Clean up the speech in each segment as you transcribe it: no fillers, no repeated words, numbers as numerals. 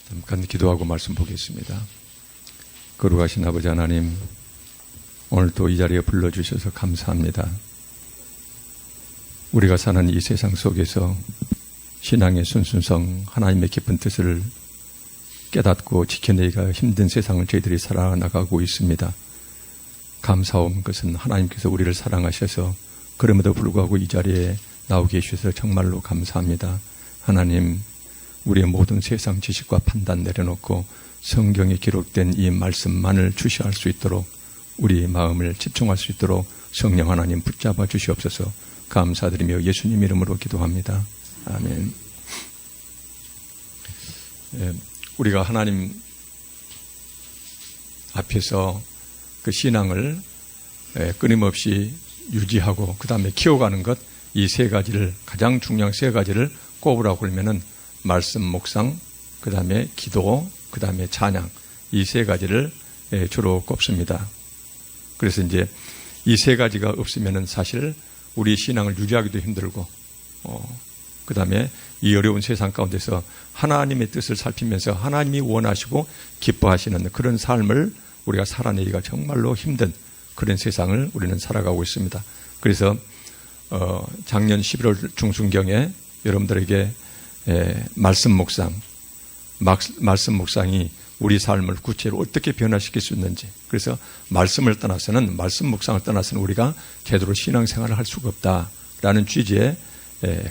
잠깐 기도하고 말씀 보겠습니다. 거룩하신 아버지 하나님, 오늘 또 이 자리에 불러주셔서 감사합니다. 우리가 사는 이 세상 속에서 신앙의 순순성, 하나님의 깊은 뜻을 깨닫고 지켜내기가 힘든 세상을 저희들이 살아나가고 있습니다. 감사한 것은 하나님께서 우리를 사랑하셔서 그럼에도 불구하고 이 자리에 나오게 해주셔서 정말로 감사합니다. 하나님, 우리의 모든 세상 지식과 판단 내려놓고 성경에 기록된 이 말씀만을 주시할 수 있도록 우리 마음을 집중할 수 있도록 성령 하나님 붙잡아 주시옵소서. 감사드리며 예수님 이름으로 기도합니다. 아멘. 우리가 하나님 앞에서 그 신앙을 끊임없이 유지하고 그 다음에 키워가는 것, 이 세 가지를, 가장 중요한 세 가지를 꼽으라고 그러면은 말씀 묵상, 그 다음에 기도, 그 다음에 찬양, 이 세 가지를 주로 꼽습니다. 그래서 이제 이 세 가지가 없으면은 사실 우리 신앙을 유지하기도 힘들고, 그 다음에 이 어려운 세상 가운데서 하나님의 뜻을 살피면서 하나님이 원하시고 기뻐하시는 그런 삶을 우리가 살아내기가 정말로 힘든 그런 세상을 우리는 살아가고 있습니다. 그래서 작년 11월 중순경에 여러분들에게 말씀 묵상이 우리 삶을 구체로 어떻게 변화시킬 수 있는지, 그래서 말씀 묵상을 떠나서는 우리가 제대로 신앙생활을 할 수가 없다라는 취지의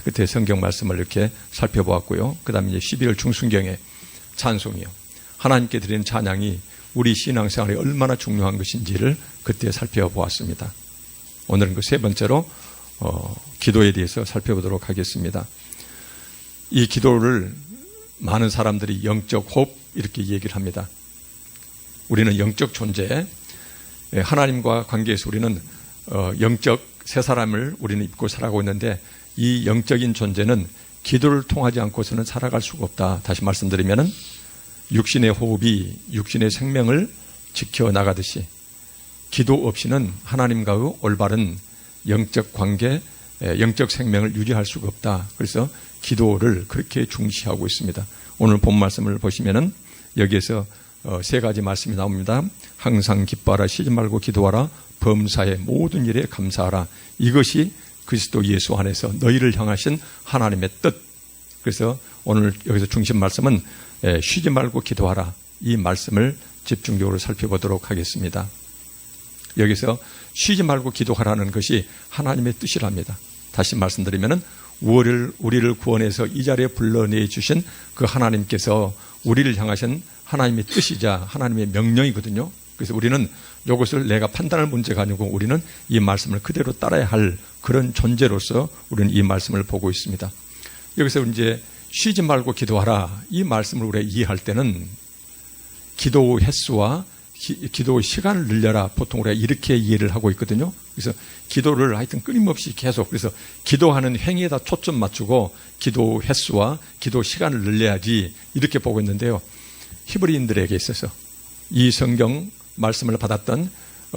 그때 성경 말씀을 이렇게 살펴보았고요. 그 다음에 이제 12월 중순경에 찬송이요, 하나님께 드리는 찬양이 우리 신앙생활에 얼마나 중요한 것인지를 그때 살펴보았습니다. 오늘은 그 세 번째로 기도에 대해서 살펴보도록 하겠습니다. 이 기도를 많은 사람들이 영적 호흡 이렇게 얘기를 합니다. 우리는 영적 존재, 하나님과 관계에서 우리는 영적 새 사람을 우리는 입고 살아가고 있는데, 이 영적인 존재는 기도를 통하지 않고서는 살아갈 수가 없다. 다시 말씀드리면은 육신의 호흡이 육신의 생명을 지켜나가듯이 기도 없이는 하나님과의 올바른 영적 관계, 영적 생명을 유지할 수가 없다. 그래서 기도를 그렇게 중시하고 있습니다. 오늘 본 말씀을 보시면은 여기에서 세 가지 말씀이 나옵니다. 항상 기뻐하라, 쉬지 말고 기도하라, 범사의 모든 일에 감사하라. 이것이 그리스도 예수 안에서 너희를 향하신 하나님의 뜻. 그래서 오늘 여기서 중심 말씀은 쉬지 말고 기도하라, 이 말씀을 집중적으로 살펴보도록 하겠습니다. 여기서 쉬지 말고 기도하라는 것이 하나님의 뜻이랍니다. 다시 말씀드리면은 우리를 구원해서 이 자리에 불러내 주신 그 하나님께서 우리를 향하신 하나님의 뜻이자 하나님의 명령이거든요. 그래서 우리는 이것을 내가 판단할 문제가 아니고 우리는 이 말씀을 그대로 따라야 할 그런 존재로서 우리는 이 말씀을 보고 있습니다. 여기서 이제 쉬지 말고 기도하라, 이 말씀을 우리가 이해할 때는 기도 횟수와 기도 시간을 늘려라, 보통 우리가 이렇게 이해를 하고 있거든요. 그래서 기도를 하여튼 끊임없이 계속, 그래서 기도하는 행위에다 초점 맞추고 기도 횟수와 기도 시간을 늘려야지 이렇게 보고 있는데요. 히브리인들에게 있어서 이 성경 말씀을 받았던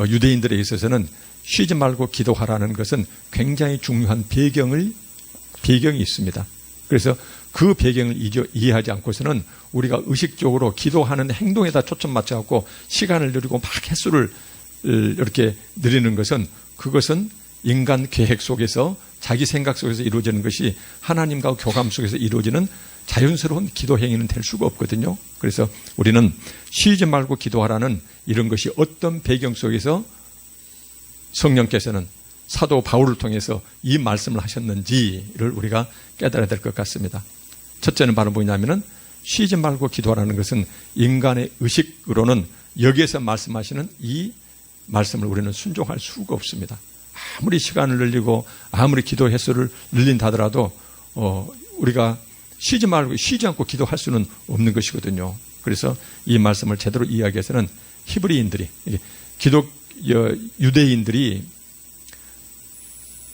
유대인들에 있어서는 쉬지 말고 기도하라는 것은 굉장히 중요한 배경이 있습니다. 그래서 그 배경을 이해하지 않고서는 우리가 의식적으로 기도하는 행동에다 초점 맞춰갖고 시간을 늘리고 막 횟수를 이렇게 늘리는 것은, 그것은 인간 계획 속에서 자기 생각 속에서 이루어지는 것이 하나님과 교감 속에서 이루어지는 자연스러운 기도 행위는 될 수가 없거든요. 그래서 우리는 쉬지 말고 기도하라는 이런 것이 어떤 배경 속에서 성령께서는 사도 바울을 통해서 이 말씀을 하셨는지를 우리가 깨달아야 될 것 같습니다. 첫째는 바로 뭐냐면은 쉬지 말고 기도하라는 것은 인간의 의식으로는 여기에서 말씀하시는 이 말씀을 우리는 순종할 수가 없습니다. 아무리 시간을 늘리고 아무리 기도 횟수를 늘린다 하더라도 우리가 쉬지 않고 기도할 수는 없는 것이거든요. 그래서 이 말씀을 제대로 이해하기 위해서는 히브리인들이, 유대인들이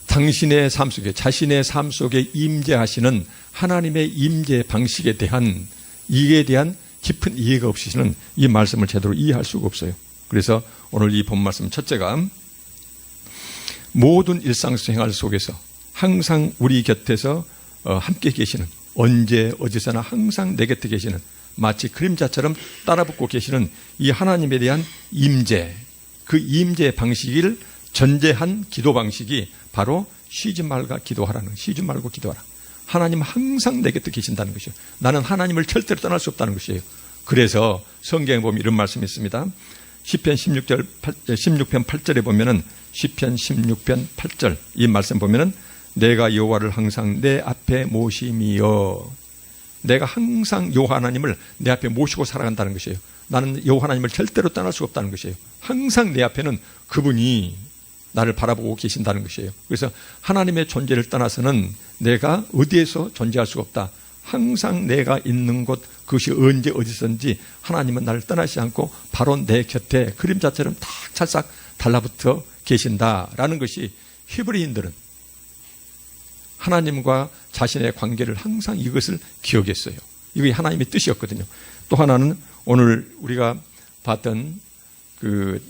당신의 삶 속에, 자신의 삶 속에 임재하시는 하나님의 임재 방식에 대한, 이에 대한 깊은 이해가 없이는 이 말씀을 제대로 이해할 수가 없어요. 그래서 오늘 이 본 말씀 첫째가 모든 일상생활 속에서 항상 우리 곁에서 함께 계시는, 언제 어디서나 항상 내 곁에 계시는 마치 그림자처럼 따라붙고 계시는 이 하나님에 대한 임재, 그 임재 방식을 전제한 기도 방식이 바로 쉬지 말고 기도하라는, 쉬지 말고 기도하라. 하나님 항상 내 곁에 계신다는 것이에요. 나는 하나님을 절대로 떠날 수 없다는 것이에요. 그래서 성경에 보면 이런 말씀이 있습니다. 시편 16편 8절에 보면은, 시편 16편 8절 이 말씀 보면은, 내가 여호와를 항상 내 앞에 모심이여. 내가 항상 여호와 하나님을 내 앞에 모시고 살아간다는 것이에요. 나는 여호와 하나님을 절대로 떠날 수 없다는 것이에요. 항상 내 앞에는 그분이 나를 바라보고 계신다는 것이에요. 그래서 하나님의 존재를 떠나서는 내가 어디에서 존재할 수가 없다. 항상 내가 있는 곳, 그것이 언제 어디선지 하나님은 나를 떠나지 않고 바로 내 곁에 그림자처럼 탁 찰싹 달라붙어 계신다라는 것이, 히브리인들은 하나님과 자신의 관계를 항상 이것을 기억했어요. 이게 하나님의 뜻이었거든요. 또 하나는 오늘 우리가 봤던 그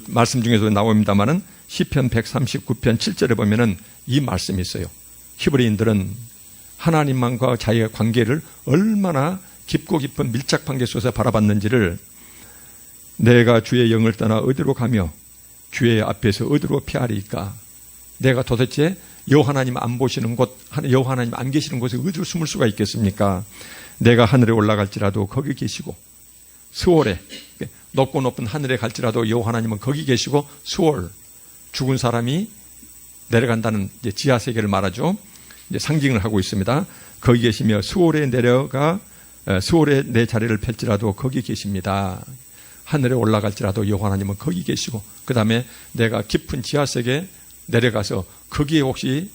말씀 중에도 나옵니다마는 시편 139편 7절에 보면은 이 말씀이 있어요. 히브리인들은 하나님만과 자기의 관계를 얼마나 깊고 깊은 밀착 관계 속에서 바라봤는지를, 내가 주의 영을 떠나 어디로 가며 주의 앞에서 어디로 피하리까? 내가 도대체 여호와 하나님 안 보시는 곳, 여호와 하나님 안 계시는 곳에 어디로 숨을 수가 있겠습니까? 내가 하늘에 올라갈지라도 거기 계시고, 스월에 높고 높은 하늘에 갈지라도 여호와 하나님은 거기 계시고, 스월, 죽은 사람이 내려간다는 이제 지하 세계를 말하죠. 이제 상징을 하고 있습니다. 거기 계시며 스월에 내려가 스월에 내 자리를 펼지라도 거기 계십니다. 하늘에 올라갈지라도 여호와 하나님은 거기 계시고, 그 다음에 내가 깊은 지하 세계에 내려가서 거기에 혹시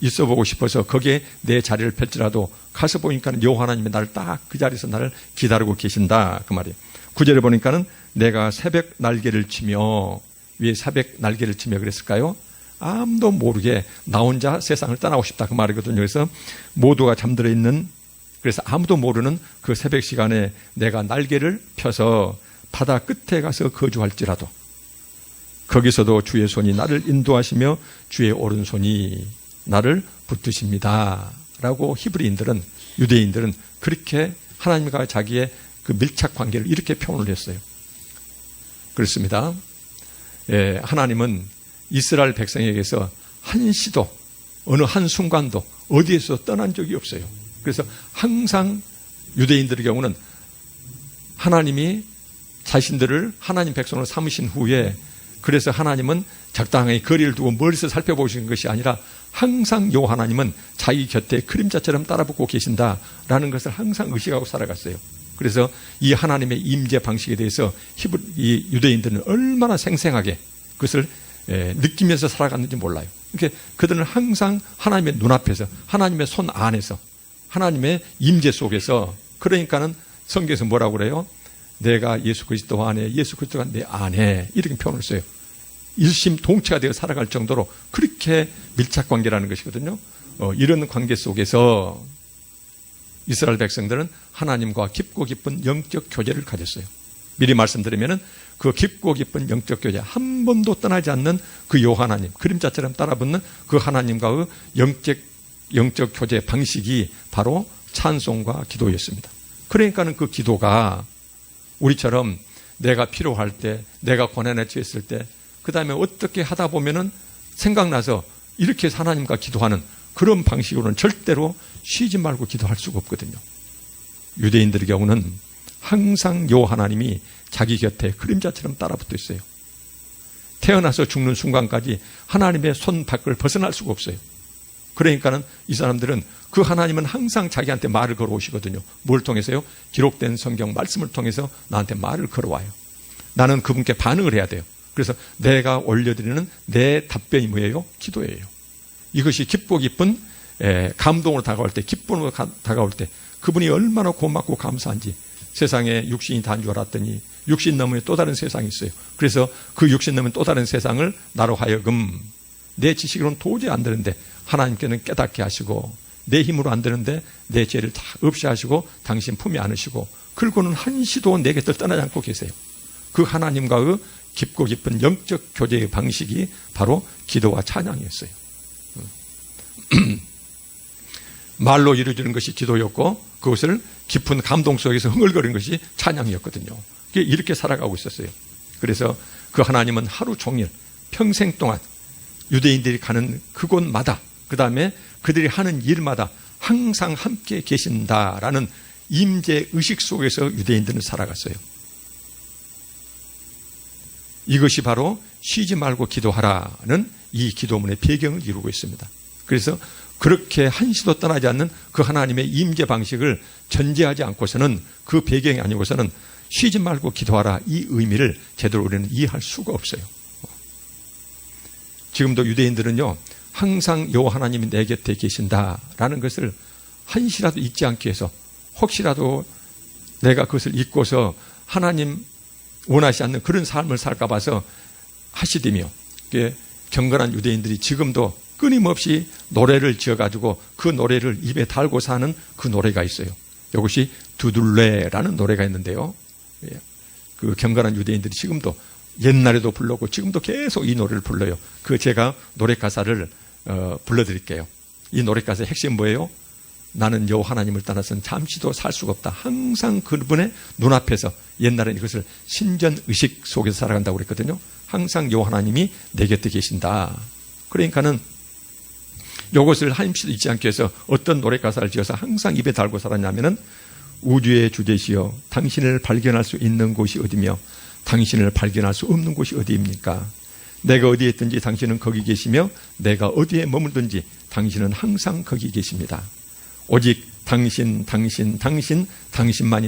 있어 보고 싶어서 거기에 내 자리를 펼지라도 가서 보니까는 여호와 하나님이 나를 딱 그 자리에서 나를 기다리고 계신다, 그 말이에요. 9절에 보니까는 내가 새벽 날개를 치며, 왜 새벽 날개를 치며 그랬을까요? 아무도 모르게 나 혼자 세상을 떠나고 싶다, 그 말이거든요. 그래서 모두가 잠들어 있는, 그래서 아무도 모르는 그 새벽 시간에 내가 날개를 펴서 바다 끝에 가서 거주할지라도 거기서도 주의 손이 나를 인도하시며 주의 오른손이 나를 붙드십니다 라고 히브리인들은, 유대인들은 그렇게 하나님과 자기의 그 밀착 관계를 이렇게 표현을 했어요. 그렇습니다. 예, 하나님은 이스라엘 백성에게서 한시도, 어느 한순간도 어디에서 떠난 적이 없어요. 그래서 항상 유대인들의 경우는 하나님이 자신들을 하나님 백성으로 삼으신 후에, 그래서 하나님은 적당히 거리를 두고 멀리서 살펴보시는 것이 아니라 항상 여호와 하나님은 자기 곁에 그림자처럼 따라붙고 계신다라는 것을 항상 의식하고 살아갔어요. 그래서 이 하나님의 임재 방식에 대해서 이 유대인들은 얼마나 생생하게 그것을 느끼면서 살아갔는지 몰라요. 그러니까 그들은 항상 하나님의 눈앞에서, 하나님의 손 안에서, 하나님의 임재 속에서, 그러니까는 성경에서 뭐라고 그래요? 내가 예수 그리스도 안에, 예수 그리스도가 내 안에, 이렇게 표현을 써요. 일심동체가 되어 살아갈 정도로 그렇게 밀착 관계라는 것이거든요. 이런 관계 속에서 이스라엘 백성들은 하나님과 깊고 깊은 영적 교제를 가졌어요. 미리 말씀드리면은 그 깊고 깊은 영적 교제, 한 번도 떠나지 않는 그 여호와 하나님, 그림자처럼 따라붙는 그 하나님과의 영적 교제 방식이 바로 찬송과 기도였습니다. 그러니까는 그 기도가 우리처럼 내가 필요할 때, 내가 고난에 처했을 때, 그 다음에 어떻게 하다 보면은 생각나서 이렇게 하나님과 기도하는 그런 방식으로는 절대로 쉬지 말고 기도할 수가 없거든요. 유대인들의 경우는 항상 여호와 하나님이 자기 곁에 그림자처럼 따라붙어 있어요. 태어나서 죽는 순간까지 하나님의 손 밖을 벗어날 수가 없어요. 그러니까는 이 사람들은 그 하나님은 항상 자기한테 말을 걸어오시거든요. 뭘 통해서요? 기록된 성경 말씀을 통해서 나한테 말을 걸어와요. 나는 그분께 반응을 해야 돼요. 그래서 내가 올려드리는 내 답변이 뭐예요? 기도예요. 이것이 깊고 깊은 감동으로 다가올 때, 기쁨으로 다가올 때 그분이 얼마나 고맙고 감사한지, 세상에 육신이 다인 줄 알았더니 육신 너머에 또 다른 세상이 있어요. 그래서 그 육신 너머에 또 다른 세상을 나로 하여금, 내 지식으로는 도저히 안 되는데 하나님께는 깨닫게 하시고, 내 힘으로 안 되는데 내 죄를 다 없이 하시고 당신 품에 안으시고, 그리고는 한시도 내 곁을 떠나지 않고 계세요. 그 하나님과의 깊고 깊은 영적 교제의 방식이 바로 기도와 찬양이었어요. 말로 이루어지는 것이 기도였고 그것을 깊은 감동 속에서 흥얼거리는 것이 찬양이었거든요. 이렇게 살아가고 있었어요. 그래서 그 하나님은 하루 종일 평생 동안 유대인들이 가는 그곳마다 그 다음에 그들이 하는 일마다 항상 함께 계신다라는 임재 의식 속에서 유대인들은 살아갔어요. 이것이 바로 쉬지 말고 기도하라는 이 기도문의 배경을 이루고 있습니다. 그래서 그렇게 한시도 떠나지 않는 그 하나님의 임재 방식을 전제하지 않고서는 그 배경이 아니고서는 쉬지 말고 기도하라 이 의미를 제대로 우리는 이해할 수가 없어요. 지금도 유대인들은요 항상 여호와 하나님이 내 곁에 계신다라는 것을 한시라도 잊지 않기 위해서 혹시라도 내가 그것을 잊고서 하나님 원하지 않는 그런 삶을 살까 봐서 하시되며 경건한 유대인들이 지금도 끊임없이 노래를 지어가지고 그 노래를 입에 달고 사는 그 노래가 있어요. 이것이 두둘레라는 노래가 있는데요. 그 경건한 유대인들이 지금도 옛날에도 불렀고 지금도 계속 이 노래를 불러요. 그 제가 노래 가사를 불러드릴게요. 이 노래 가사의 핵심 뭐예요? 나는 여호와 하나님을 떠나서는 잠시도 살 수가 없다. 항상 그분의 눈앞에서 옛날에는 이것을 신전의식 속에서 살아간다고 그랬거든요. 항상 여호와 하나님이 내 곁에 계신다. 그러니까는 이것을 한시도 잊지 않기 위해서 어떤 노래 가사를 지어서 항상 입에 달고 살았냐면은 우주의 주제시여 당신을 발견할 수 있는 곳이 어디며 당신을 발견할 수 없는 곳이 어디입니까? 내가 어디에 있든지 당신은 거기 계시며 내가 어디에 머물든지 당신은 항상 거기 계십니다. 오직 당신만이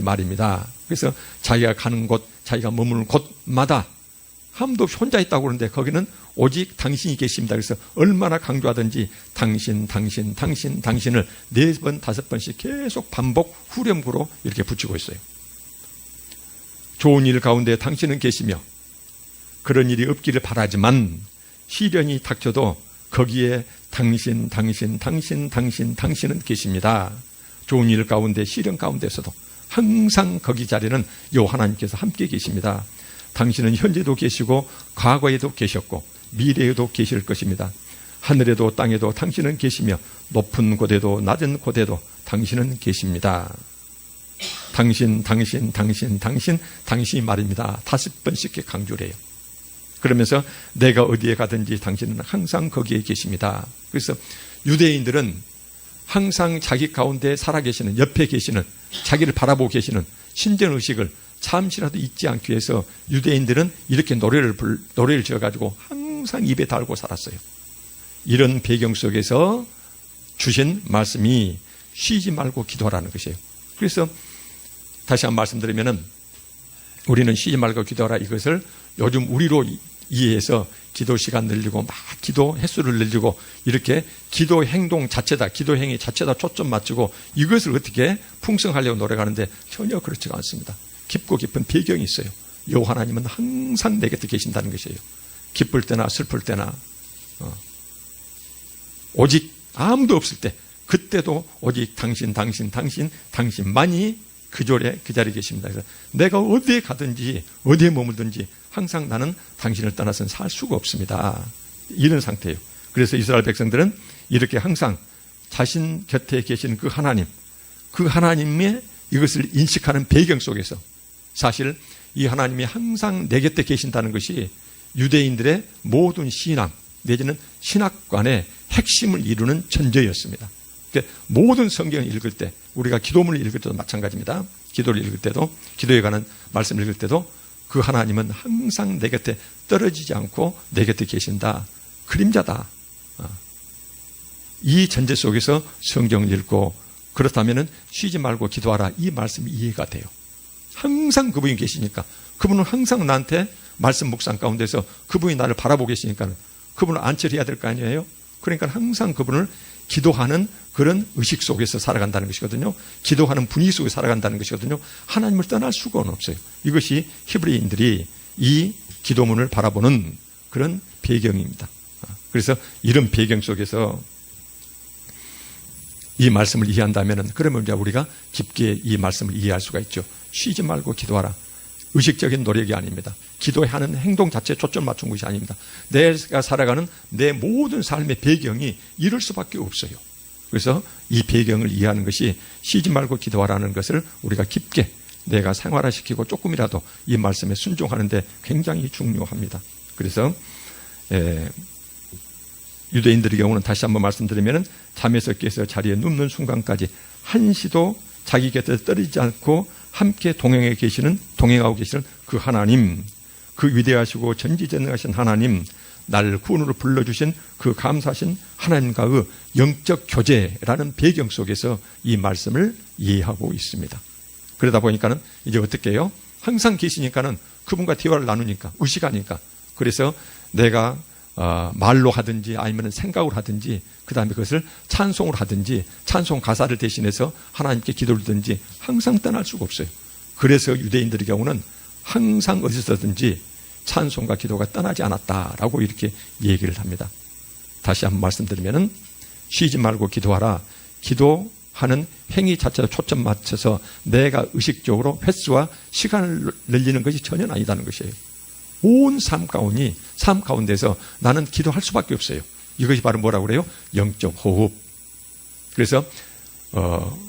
말입니다. 그래서 자기가 가는 곳, 자기가 머무는 곳마다 아무도 없이 혼자 있다고 그러는데 거기는 오직 당신이 계십니다. 그래서 얼마나 강조하든지 당신을 4번, 5번씩 계속 반복 후렴구로 이렇게 붙이고 있어요. 좋은 일 가운데 당신은 계시며 그런 일이 없기를 바라지만 시련이 닥쳐도 거기에 당신은 계십니다. 좋은 일 가운데 시련 가운데서도 항상 거기 자리는 여호와 하나님께서 함께 계십니다. 당신은 현재도 계시고 과거에도 계셨고 미래에도 계실 것입니다. 하늘에도 땅에도 당신은 계시며 높은 곳에도 낮은 곳에도 당신은 계십니다. 당신이 말입니다. 5번씩 강조를 해요. 그러면서 내가 어디에 가든지 당신은 항상 거기에 계십니다. 그래서 유대인들은 항상 자기 가운데 살아계시는, 옆에 계시는, 자기를 바라보고 계시는 신전의식을 잠시라도 잊지 않기 위해서 유대인들은 이렇게 노래를 지어가지고 항상 입에 달고 살았어요. 이런 배경 속에서 주신 말씀이 쉬지 말고 기도하라는 것이에요. 그래서 다시 한번 말씀드리면은 우리는 쉬지 말고 기도하라 이것을 요즘 우리로 이해해서 기도 시간 늘리고 막 기도 횟수를 늘리고 이렇게 기도 행동 자체다, 기도 행위 자체다 초점 맞추고 이것을 어떻게 풍성하려고 노력하는데 전혀 그렇지가 않습니다. 깊고 깊은 배경이 있어요. 여호와 하나님은 항상 내 곁에 계신다는 것이에요. 기쁠 때나 슬플 때나 오직 아무도 없을 때 그때도 오직 당신만이 그 자리에 계십니다. 그래서 내가 어디에 가든지 어디에 머물든지 항상 나는 당신을 떠나서는 살 수가 없습니다. 이런 상태예요. 그래서 이스라엘 백성들은 이렇게 항상 자신 곁에 계신 그 하나님의 이것을 인식하는 배경 속에서 사실 이 하나님이 항상 내 곁에 계신다는 것이 유대인들의 모든 신앙 내지는 신학관의 핵심을 이루는 전제였습니다. 그러니까 모든 성경을 읽을 때 우리가 기도문을 읽을 때도 마찬가지입니다. 기도를 읽을 때도 기도에 관한 말씀을 읽을 때도 그 하나님은 항상 내 곁에 떨어지지 않고 내 곁에 계신다. 그림자다. 이 전제 속에서 성경을 읽고 그렇다면 쉬지 말고 기도하라. 이 말씀이 이해가 돼요. 항상 그분이 계시니까 그분은 항상 나한테 말씀 묵상 가운데서 그분이 나를 바라보고 계시니까 그분을 안치해야 될 거 아니에요. 그러니까 항상 그분을 기도하는 그런 의식 속에서 살아간다는 것이거든요. 기도하는 분위기 속에 살아간다는 것이거든요. 하나님을 떠날 수가 없어요. 이것이 히브리인들이 이 기도문을 바라보는 그런 배경입니다. 그래서 이런 배경 속에서 이 말씀을 이해한다면 그러면 우리가 깊게 이 말씀을 이해할 수가 있죠. 쉬지 말고 기도하라. 의식적인 노력이 아닙니다. 기도하는 행동 자체에 초점 맞춘 것이 아닙니다. 내가 살아가는 내 모든 삶의 배경이 이럴 수밖에 없어요. 그래서 이 배경을 이해하는 것이 쉬지 말고 기도하라는 것을 우리가 깊게 내가 생활화시키고 조금이라도 이 말씀에 순종하는 데 굉장히 중요합니다. 그래서 유대인들의 경우는 다시 한번 말씀드리면 잠에서 깨서 자리에 눕는 순간까지 한시도 자기 곁에 떨어지지 않고 함께 동행하고 계시는 그 하나님, 그 위대하시고 전지전능하신 하나님, 나를 구원으로 불러주신 그 감사하신 하나님과의 영적 교제라는 배경 속에서 이 말씀을 이해하고 있습니다. 그러다 보니까는 이제 어떻게 해요? 항상 계시니까는 그분과 대화를 나누니까, 의식하니까. 그래서 내가 말로 하든지 아니면 생각으로 하든지 그 다음에 그것을 찬송을 하든지 찬송 가사를 대신해서 하나님께 기도를 하든지 항상 떠날 수가 없어요. 그래서 유대인들의 경우는 항상 어디서든지 찬송과 기도가 떠나지 않았다라고 이렇게 얘기를 합니다. 다시 한번 말씀드리면 쉬지 말고 기도하라. 기도하는 행위 자체에 초점 맞춰서 내가 의식적으로 횟수와 시간을 늘리는 것이 전혀 아니다는 것이에요. 온 삶 가운데서 나는 기도할 수밖에 없어요. 이것이 바로 뭐라고 그래요? 영적 호흡. 그래서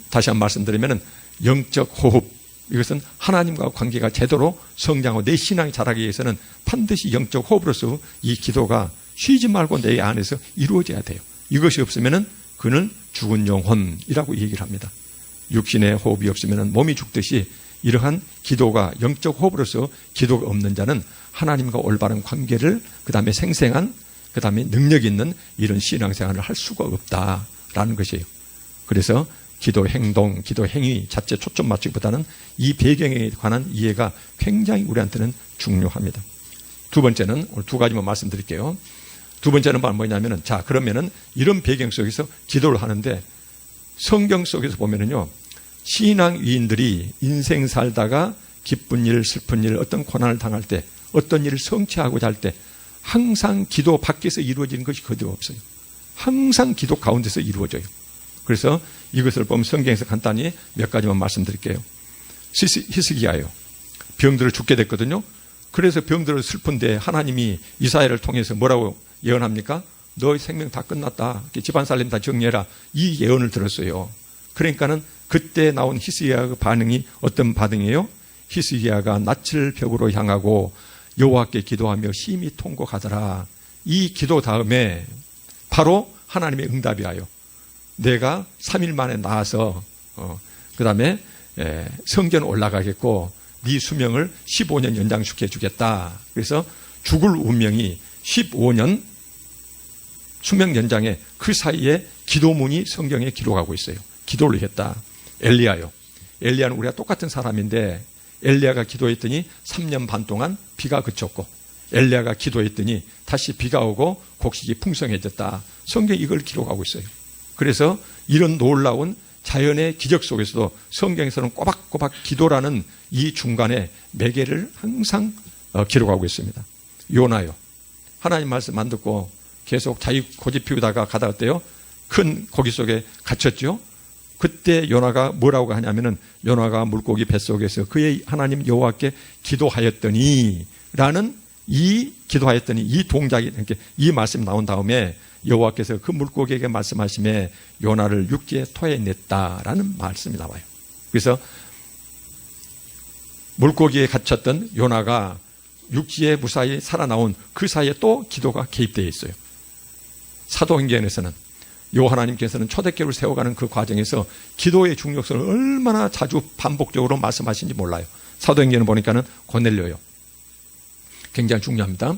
다시 한번 말씀드리면 영적 호흡, 이것은 하나님과 관계가 제대로 성장하고 내 신앙이 자라기 위해서는 반드시 영적 호흡으로서 이 기도가 쉬지 말고 내 안에서 이루어져야 돼요. 이것이 없으면 그는 죽은 영혼이라고 얘기를 합니다. 육신의 호흡이 없으면 몸이 죽듯이 이러한 기도가 영적 호흡으로서 기도가 없는 자는 하나님과 올바른 관계를, 그 다음에 생생한, 그 다음에 능력 있는 이런 신앙생활을 할 수가 없다라는 것이에요. 그래서 기도 행동, 기도 행위 자체 초점 맞추기보다는 이 배경에 관한 이해가 굉장히 우리한테는 중요합니다. 두 번째는 오늘 두 가지만 말씀드릴게요. 두 번째는 뭐냐면은, 자, 그러면은 이런 배경 속에서 기도를 하는데 성경 속에서 보면은요, 신앙위인들이 인생 살다가 기쁜 일, 슬픈 일, 어떤 고난을 당할 때, 어떤 일을 성취하고자 할 때 항상 기도 밖에서 이루어지는 것이 거의 없어요. 항상 기도 가운데서 이루어져요. 그래서 이것을 보면 성경에서 간단히 몇 가지만 말씀드릴게요. 히스기야요. 병들어 죽게 됐거든요. 그래서 병들어 슬픈데 하나님이 이사야를 통해서 뭐라고 예언합니까? 너의 생명 다 끝났다. 집안 살림 다 정리해라. 이 예언을 들었어요. 그러니까는 그때 나온 히스기야의 반응이 어떤 반응이에요? 히스기야가 낯을 벽으로 향하고 여호와께 기도하며 심히 통곡하더라. 이 기도 다음에 바로 하나님의 응답이 와요. 내가 3일 만에 나와서 그 다음에 성전 올라가겠고 네 수명을 15년 연장시켜 주겠다. 그래서 죽을 운명이 15년 수명 연장에 그 사이에 기도문이 성경에 기록하고 있어요. 기도를 했다. 엘리야요. 엘리야는 우리가 똑같은 사람인데 엘리야가 기도했더니 3년 반 동안 비가 그쳤고 엘리야가 기도했더니 다시 비가 오고 곡식이 풍성해졌다. 성경이 이걸 기록하고 있어요. 그래서 이런 놀라운 자연의 기적 속에서도 성경에서는 꼬박꼬박 기도라는 이 중간에 매개를 항상 기록하고 있습니다. 요나요. 하나님 말씀 안 듣고 계속 자기 고집 피우다가 가다 어때요? 큰 고기 속에 갇혔죠. 그때 요나가 뭐라고 하냐면은 요나가 물고기 뱃속에서 그의 하나님 여호와께 기도하였더니 라는 이 기도하였더니 이 동작이 이렇게 이 말씀이 나온 다음에 여호와께서 그 물고기에게 말씀하심에 요나를 육지에 토해냈다라는 말씀이 나와요. 그래서 물고기에 갇혔던 요나가 육지에 무사히 살아나온 그 사이에 또 기도가 개입되어 있어요. 사도행전에서는 하나님께서는 초대교회를 세워가는 그 과정에서 기도의 중요성을 얼마나 자주 반복적으로 말씀하신지 몰라요. 사도행전을 보니까는 고넬료요. 굉장히 중요합니다.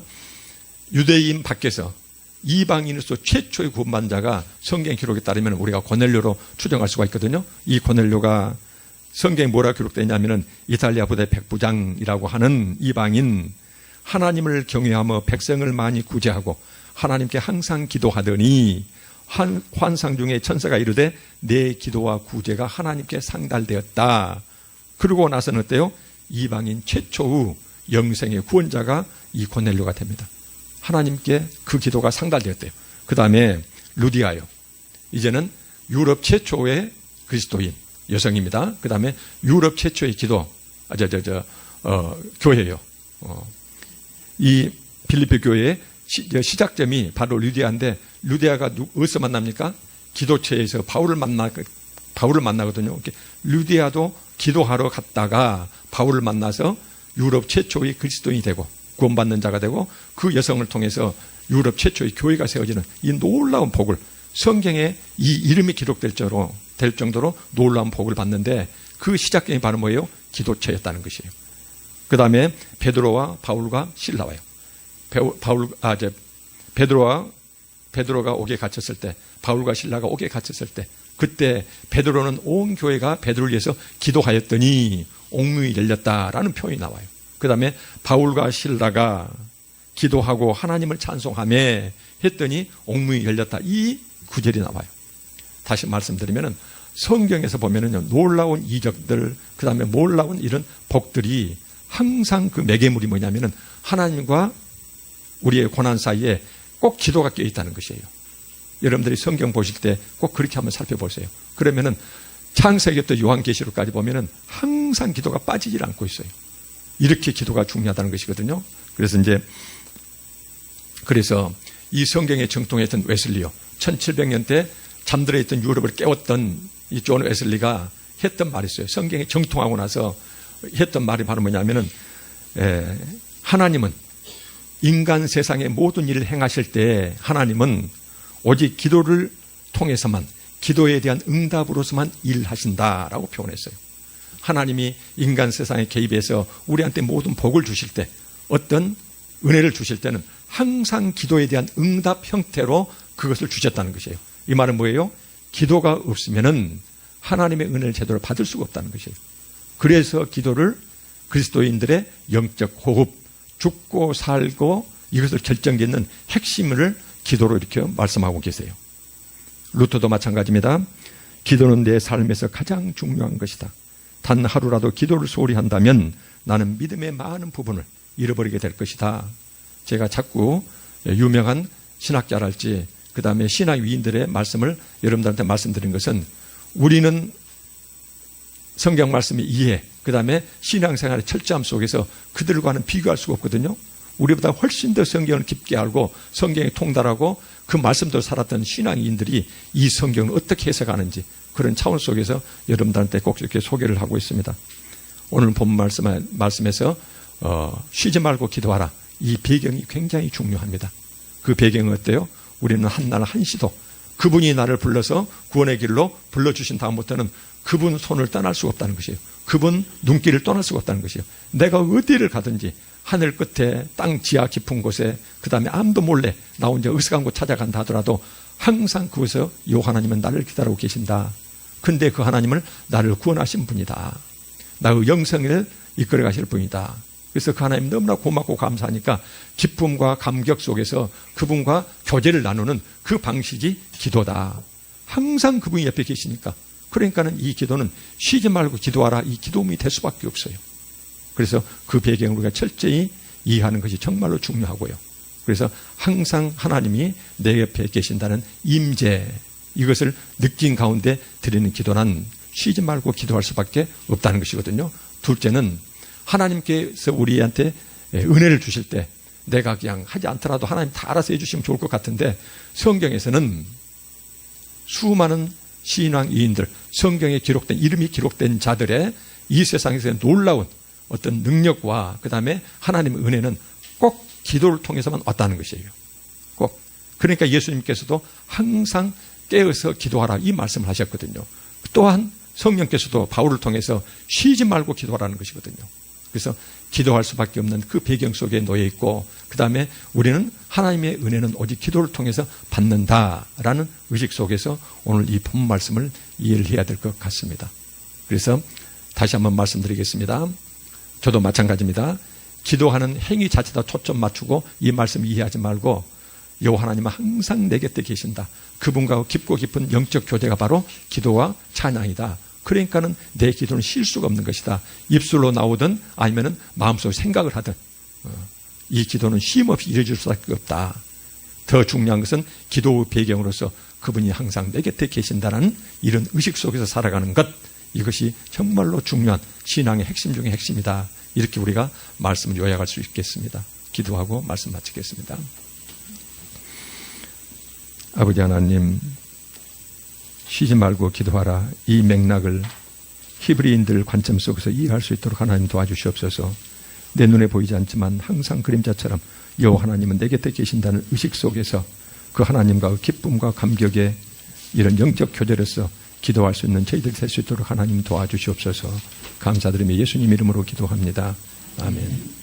유대인 밖에서 이방인으로서 최초의 구원받자가 성경 기록에 따르면 우리가 고넬료로 추정할 수가 있거든요. 이 고넬료가 성경에 뭐라고 기록되어 있냐면은 이탈리아 부대 백부장이라고 하는 이방인, 하나님을 경외하며 백성을 많이 구제하고 하나님께 항상 기도하더니 환상 중에 천사가 이르되 내 기도와 구제가 하나님께 상달되었다. 그러고 나서는 어때요? 이방인 최초의 영생의 구원자가 이 고넬료가 됩니다. 하나님께 그 기도가 상달되었대요. 그 다음에 루디아요. 이제는 유럽 최초의 그리스도인 여성입니다. 그 다음에 유럽 최초의 교회예요. 이 필리피 교회의 시작점이 바로 루디아인데 루디아가 어디서 만납니까? 기도처에서 바울을 만나거든요. 이렇게 루디아도 기도하러 갔다가 바울을 만나서 유럽 최초의 그리스도인이 되고 구원받는 자가 되고 그 여성을 통해서 유럽 최초의 교회가 세워지는 이 놀라운 복을, 성경에 이 이름이 기록될 정도로 놀라운 복을 받는데 그 시작점이 바로 뭐예요? 기도처였다는 것이에요. 그 다음에 베드로와 바울과 실라와요. 베드로가 옥에 갇혔을 때, 바울과 실라가 옥에 갇혔을 때, 그때 베드로는 온 교회가 베드로를 위해서 기도하였더니 옥문이 열렸다라는 표현이 나와요. 그 다음에 바울과 실라가 기도하고 하나님을 찬송하며 했더니 옥문이 열렸다. 이 구절이 나와요. 다시 말씀드리면 성경에서 보면은 놀라운 이적들, 그 다음에 놀라운 이런 복들이 항상 그 매개물이 뭐냐면은 하나님과 우리의 고난 사이에 꼭 기도가 껴 있다는 것이에요. 여러분들이 성경 보실 때 꼭 그렇게 한번 살펴보세요. 그러면은 창세기부터 요한계시록까지 보면은 항상 기도가 빠지질 않고 있어요. 이렇게 기도가 중요하다는 것이거든요. 그래서 이 성경에 정통했던 웨슬리요, 1700년대 잠들어 있던 유럽을 깨웠던 이 존 웨슬리가 했던 말이 있어요. 성경에 정통하고 나서 했던 말이 바로 뭐냐면은 하나님은 인간 세상의 모든 일을 행하실 때 하나님은 오직 기도를 통해서만, 기도에 대한 응답으로서만 일하신다라고 표현했어요. 하나님이 인간 세상에 개입해서 우리한테 모든 복을 주실 때, 어떤 은혜를 주실 때는 항상 기도에 대한 응답 형태로 그것을 주셨다는 것이에요. 이 말은 뭐예요? 기도가 없으면은 하나님의 은혜를 제대로 받을 수가 없다는 것이에요. 그래서 기도를 그리스도인들의 영적 호흡, 죽고 살고 이것을 결정짓는 핵심을 기도로 이렇게 말씀하고 계세요. 루터도 마찬가지입니다. 기도는 내 삶에서 가장 중요한 것이다. 단 하루라도 기도를 소홀히 한다면 나는 믿음의 많은 부분을 잃어버리게 될 것이다. 제가 자꾸 유명한 신학자랄지 그 다음에 신학 위인들의 말씀을 여러분들한테 말씀드린 것은, 우리는 성경 말씀의 이해, 그 다음에 신앙생활의 철저함 속에서 그들과는 비교할 수가 없거든요. 우리보다 훨씬 더 성경을 깊게 알고 성경에 통달하고 그 말씀대로 살았던 신앙인들이 이 성경을 어떻게 해석하는지, 그런 차원 속에서 여러분들한테 꼭 이렇게 소개를 하고 있습니다. 오늘 본 말씀에서 쉬지 말고 기도하라, 이 배경이 굉장히 중요합니다. 그 배경은 어때요? 우리는 한날 한시도 그분이 나를 불러서 구원의 길로 불러주신 다음부터는 그분 손을 떠날 수가 없다는 것이에요. 그분 눈길을 떠날 수가 없다는 것이에요. 내가 어디를 가든지 하늘 끝에 땅 지하 깊은 곳에, 그 다음에 아무도 몰래 나 혼자 으슥한 곳 찾아간다 하더라도 항상 그곳에서 이 하나님은 나를 기다리고 계신다. 근데 그 하나님을 나를 구원하신 분이다. 나의 영생을 이끌어 가실 분이다. 그래서 그 하나님 너무나 고맙고 감사하니까 기쁨과 감격 속에서 그분과 교제를 나누는 그 방식이 기도다. 항상 그분이 옆에 계시니까. 그러니까는 이 기도는 쉬지 말고 기도하라, 이 기도음이 될 수밖에 없어요. 그래서 그 배경을 우리가 철저히 이해하는 것이 정말로 중요하고요. 그래서 항상 하나님이 내 옆에 계신다는 임재, 이것을 느낀 가운데 드리는 기도는 쉬지 말고 기도할 수밖에 없다는 것이거든요. 둘째는 하나님께서 우리한테 은혜를 주실 때 내가 그냥 하지 않더라도 하나님 다 알아서 해주시면 좋을 것 같은데, 성경에서는 수많은 신앙인들, 성경에 기록된, 이름이 기록된 자들의 이 세상에서의 놀라운 어떤 능력과 그 다음에 하나님의 은혜는 꼭 기도를 통해서만 왔다는 것이에요. 꼭. 그러니까 예수님께서도 항상 깨어서 기도하라, 이 말씀을 하셨거든요. 또한 성령께서도 바울을 통해서 쉬지 말고 기도하라는 것이거든요. 그래서 기도할 수밖에 없는 그 배경 속에 놓여 있고, 그 다음에 우리는 하나님의 은혜는 오직 기도를 통해서 받는다라는 의식 속에서 오늘 이 본 말씀을 이해를 해야 될 것 같습니다. 그래서 다시 한번 말씀드리겠습니다. 저도 마찬가지입니다. 기도하는 행위 자체다 초점 맞추고 이 말씀 이해하지 말고, 여호와 하나님은 항상 내 곁에 계신다. 그분과 깊고 깊은 영적 교제가 바로 기도와 찬양이다. 그러니까는 내 기도는 쉴 수가 없는 것이다. 입술로 나오든 아니면은 마음속에 생각을 하든 이 기도는 쉼 없이 이루어질 수밖에 없다. 더 중요한 것은 기도의 배경으로서 그분이 항상 내 곁에 계신다는 이런 의식 속에서 살아가는 것, 이것이 정말로 중요한 신앙의 핵심 중의 핵심이다. 이렇게 우리가 말씀을 요약할 수 있겠습니다. 기도하고 말씀 마치겠습니다. 아버지 하나님, 쉬지 말고 기도하라. 이 맥락을 히브리인들 관점 속에서 이해할 수 있도록 하나님 도와주시옵소서. 내 눈에 보이지 않지만 항상 그림자처럼 여호와 하나님은 내 곁에 계신다는 의식 속에서 그 하나님과 기쁨과 감격의 이런 영적 교제로서 기도할 수 있는 저희들 될 수 있도록 하나님 도와주시옵소서. 감사드리며 예수님 이름으로 기도합니다. 아멘.